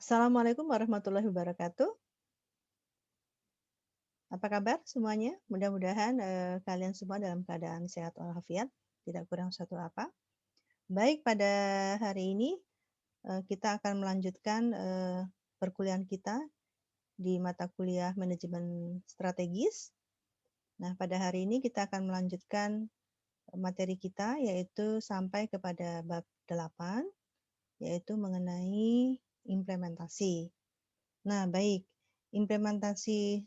Assalamualaikum warahmatullahi wabarakatuh. Apa kabar semuanya? Mudah-mudahan kalian semua dalam keadaan sehat walafiat, tidak kurang suatu apa. Baik, pada hari ini kita akan melanjutkan perkuliahan kita di mata kuliah manajemen strategis. Nah, pada hari ini kita akan melanjutkan materi kita yaitu sampai kepada bab 8, yaitu mengenai implementasi. Nah, baik. Implementasi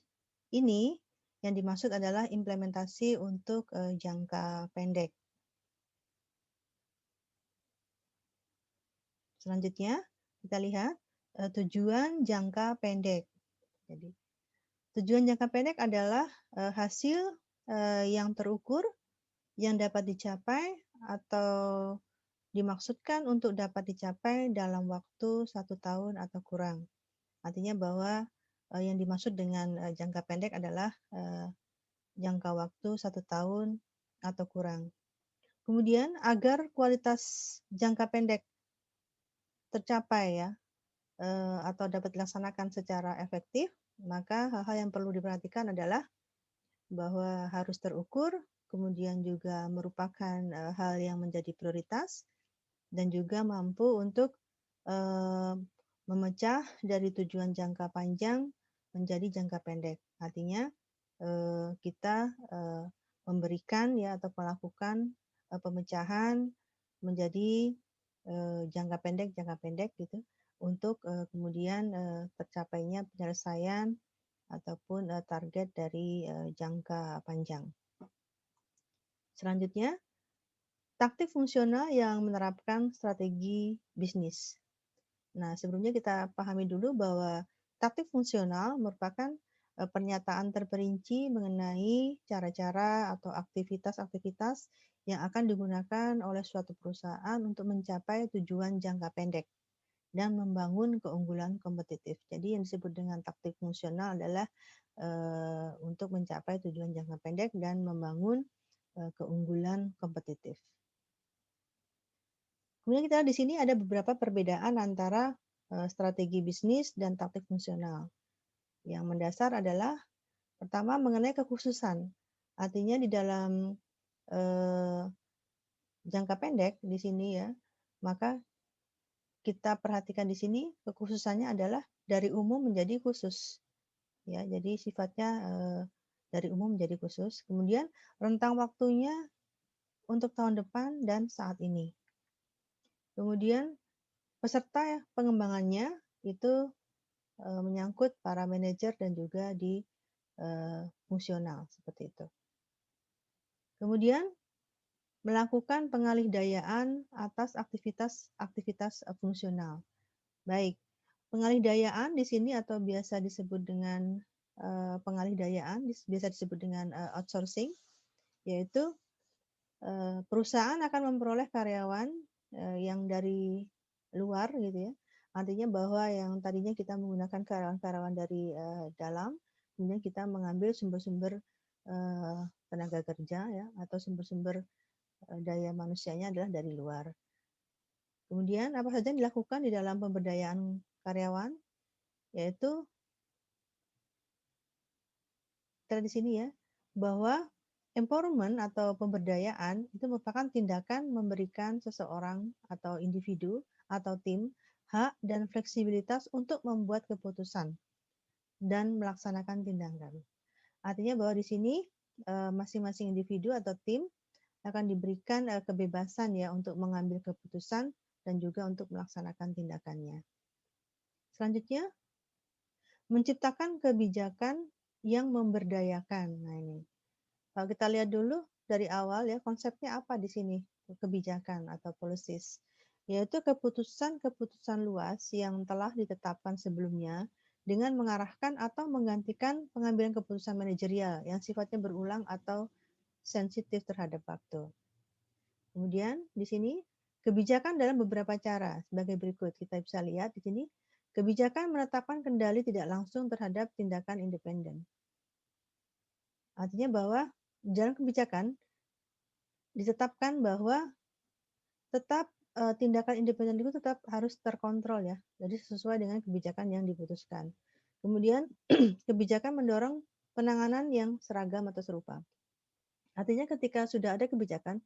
ini yang dimaksud adalah implementasi untuk jangka pendek. Selanjutnya, kita lihat tujuan jangka pendek. Jadi, tujuan jangka pendek adalah hasil yang terukur yang dapat dicapai atau dimaksudkan untuk dapat dicapai dalam waktu 1 tahun atau kurang. Artinya bahwa yang dimaksud dengan jangka pendek adalah jangka waktu 1 tahun atau kurang. Kemudian agar kualitas jangka pendek tercapai ya atau dapat dilaksanakan secara efektif, maka hal-hal yang perlu diperhatikan adalah bahwa harus terukur, kemudian juga merupakan hal yang menjadi prioritas dan juga mampu untuk memecah dari tujuan jangka panjang menjadi jangka pendek. Artinya kita memberikan ya atau melakukan pemecahan menjadi jangka pendek gitu untuk kemudian tercapainya penyelesaian ataupun target dari jangka panjang. Selanjutnya, taktik fungsional yang menerapkan strategi bisnis. Nah, sebelumnya kita pahami dulu bahwa taktik fungsional merupakan pernyataan terperinci mengenai cara-cara atau aktivitas-aktivitas yang akan digunakan oleh suatu perusahaan untuk mencapai tujuan jangka pendek dan membangun keunggulan kompetitif. Jadi yang disebut dengan taktik fungsional adalah untuk mencapai tujuan jangka pendek dan membangun keunggulan kompetitif. Kemudian kita lihat di sini ada beberapa perbedaan antara strategi bisnis dan taktik fungsional. Yang mendasar adalah pertama mengenai kekhususan. Artinya di dalam jangka pendek di sini ya, maka kita perhatikan di sini kekhususannya adalah dari umum menjadi khusus. Ya, jadi sifatnya dari umum menjadi khusus. Kemudian rentang waktunya untuk tahun depan dan saat ini. Kemudian peserta pengembangannya itu menyangkut para manajer dan juga di fungsional seperti itu. Kemudian melakukan pengalih-dayaan atas aktivitas-aktivitas fungsional. Baik, pengalih-dayaan di sini atau biasa disebut dengan pengalih-dayaan, biasa disebut dengan outsourcing, yaitu perusahaan akan memperoleh karyawan yang dari luar gitu ya. Artinya bahwa yang tadinya kita menggunakan karyawan-karyawan dari dalam, kemudian kita mengambil sumber-sumber tenaga kerja ya atau sumber-sumber daya manusianya adalah dari luar. Kemudian apa saja yang dilakukan di dalam pemberdayaan karyawan, yaitu kita di sini ya, bahwa empowerment atau pemberdayaan itu merupakan tindakan memberikan seseorang atau individu atau tim hak dan fleksibilitas untuk membuat keputusan dan melaksanakan tindakan. Artinya bahwa di sini masing-masing individu atau tim akan diberikan kebebasan ya untuk mengambil keputusan dan juga untuk melaksanakan tindakannya. Selanjutnya, menciptakan kebijakan yang memberdayakan. Nah ini, kalau kita lihat dulu dari awal ya konsepnya apa di sini kebijakan atau policies, yaitu keputusan-keputusan luas yang telah ditetapkan sebelumnya dengan mengarahkan atau menggantikan pengambilan keputusan manajerial yang sifatnya berulang atau sensitif terhadap waktu. Kemudian di sini kebijakan dalam beberapa cara sebagai berikut. Kita bisa lihat di sini kebijakan menetapkan kendali tidak langsung terhadap tindakan independen. Artinya bahwa dalam kebijakan ditetapkan bahwa tetap tindakan independen itu tetap harus terkontrol ya, jadi sesuai dengan kebijakan yang diputuskan. Kemudian kebijakan mendorong penanganan yang seragam atau serupa. Artinya ketika sudah ada kebijakan,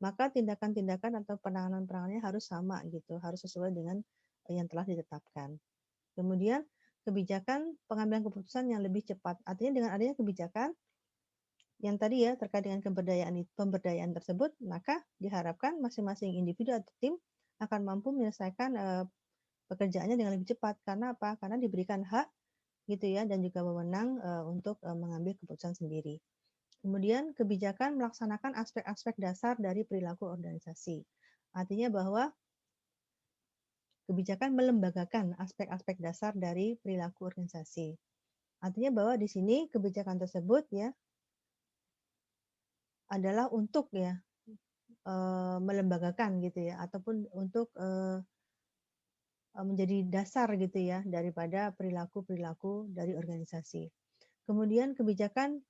maka tindakan-tindakan atau penanganan-penanganannya harus sama gitu, harus sesuai dengan yang telah ditetapkan. Kemudian kebijakan pengambilan keputusan yang lebih cepat. Artinya dengan adanya kebijakan yang tadi ya terkait dengan pemberdayaan tersebut, maka diharapkan masing-masing individu atau tim akan mampu menyelesaikan pekerjaannya dengan lebih cepat. Karena apa? Karena diberikan hak gitu ya dan juga wewenang untuk mengambil keputusan sendiri. Kemudian kebijakan melaksanakan aspek-aspek dasar dari perilaku organisasi. Artinya bahwa kebijakan melembagakan aspek-aspek dasar dari perilaku organisasi. Artinya bahwa di sini kebijakan tersebut ya adalah untuk ya melembagakan gitu ya ataupun untuk menjadi dasar gitu ya daripada perilaku-perilaku dari organisasi. Kemudian kebijakan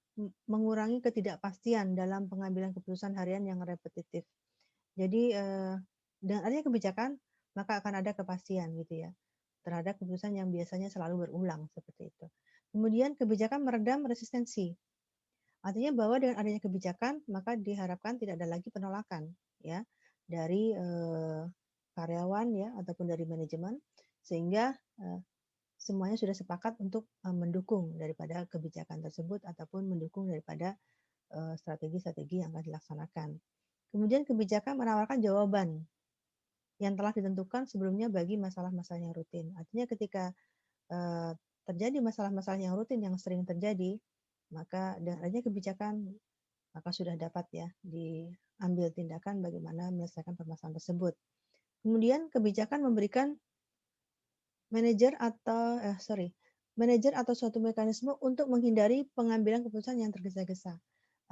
mengurangi ketidakpastian dalam pengambilan keputusan harian yang repetitif. Jadi dengan adanya kebijakan maka akan ada kepastian gitu ya terhadap keputusan yang biasanya selalu berulang seperti itu. Kemudian kebijakan meredam resistensi. Artinya bahwa dengan adanya kebijakan maka diharapkan tidak ada lagi penolakan ya dari karyawan ya ataupun dari manajemen sehingga semuanya sudah sepakat untuk mendukung daripada kebijakan tersebut ataupun mendukung daripada strategi-strategi yang akan dilaksanakan. Kemudian kebijakan menawarkan jawaban yang telah ditentukan sebelumnya bagi masalah-masalah yang rutin. Artinya ketika terjadi masalah-masalah yang rutin yang sering terjadi, maka dengan adanya kebijakan maka sudah dapat ya diambil tindakan bagaimana menyelesaikan permasalahan tersebut. Kemudian kebijakan memberikan manajer atau suatu mekanisme untuk menghindari pengambilan keputusan yang tergesa-gesa.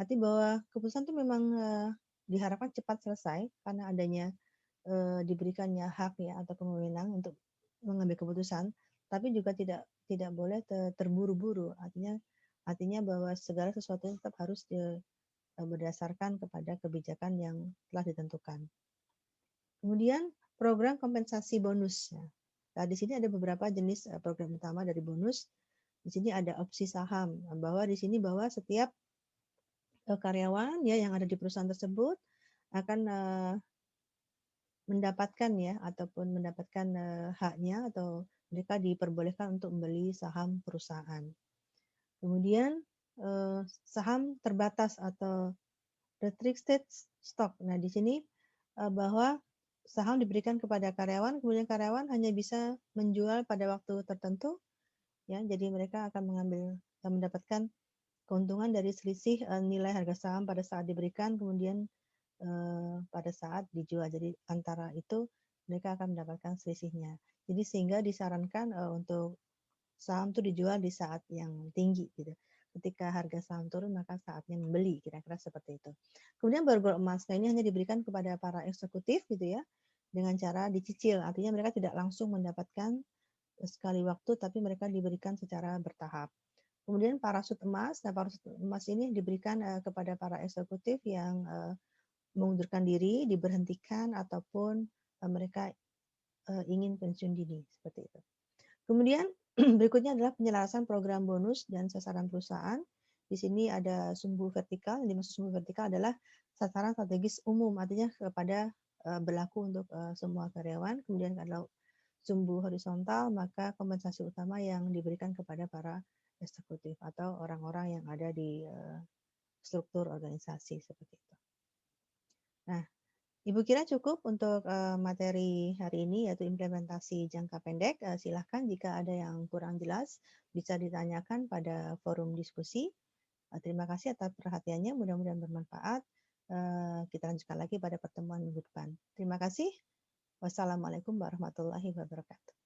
Artinya bahwa keputusan itu memang diharapkan cepat selesai karena adanya diberikannya hak ya atau wewenang untuk mengambil keputusan, tapi juga tidak boleh terburu-buru. Artinya bahwa segala sesuatu tetap harus berdasarkan kepada kebijakan yang telah ditentukan. Kemudian program kompensasi bonus. Nah, di sini ada beberapa jenis program utama dari bonus. Di sini ada opsi saham, bahwa di sini bahwa setiap karyawan ya yang ada di perusahaan tersebut akan mendapatkan ya ataupun mendapatkan haknya atau mereka diperbolehkan untuk membeli saham perusahaan. Kemudian saham terbatas atau restricted stock. Nah, di sini bahwa saham diberikan kepada karyawan, kemudian karyawan hanya bisa menjual pada waktu tertentu, ya. Jadi mereka akan mendapatkan keuntungan dari selisih nilai harga saham pada saat diberikan, kemudian pada saat dijual. Jadi antara itu mereka akan mendapatkan selisihnya. Jadi sehingga disarankan untuk saham itu dijual di saat yang tinggi gitu. Ketika harga saham turun maka saatnya membeli, kira-kira seperti itu. Kemudian borgol emas, nah ini hanya diberikan kepada para eksekutif gitu ya dengan cara dicicil. Artinya mereka tidak langsung mendapatkan sekali waktu tapi mereka diberikan secara bertahap. Kemudian parasut emas, nah parasut emas ini diberikan kepada para eksekutif yang mengundurkan diri, diberhentikan ataupun mereka ingin pensiun dini seperti itu. Kemudian berikutnya adalah penyelarasan program bonus dan sasaran perusahaan. Di sini ada sumbu vertikal. Yang dimaksud sumbu vertikal adalah sasaran strategis umum, artinya kepada berlaku untuk semua karyawan. Kemudian kalau sumbu horizontal, maka kompensasi utama yang diberikan kepada para eksekutif atau orang-orang yang ada di struktur organisasi seperti itu. Nah, Ibu kira cukup untuk materi hari ini yaitu implementasi jangka pendek. Silahkan jika ada yang kurang jelas bisa ditanyakan pada forum diskusi. Terima kasih atas perhatiannya, mudah-mudahan bermanfaat. Kita lanjutkan lagi pada pertemuan minggu depan. Terima kasih. Wassalamualaikum warahmatullahi wabarakatuh.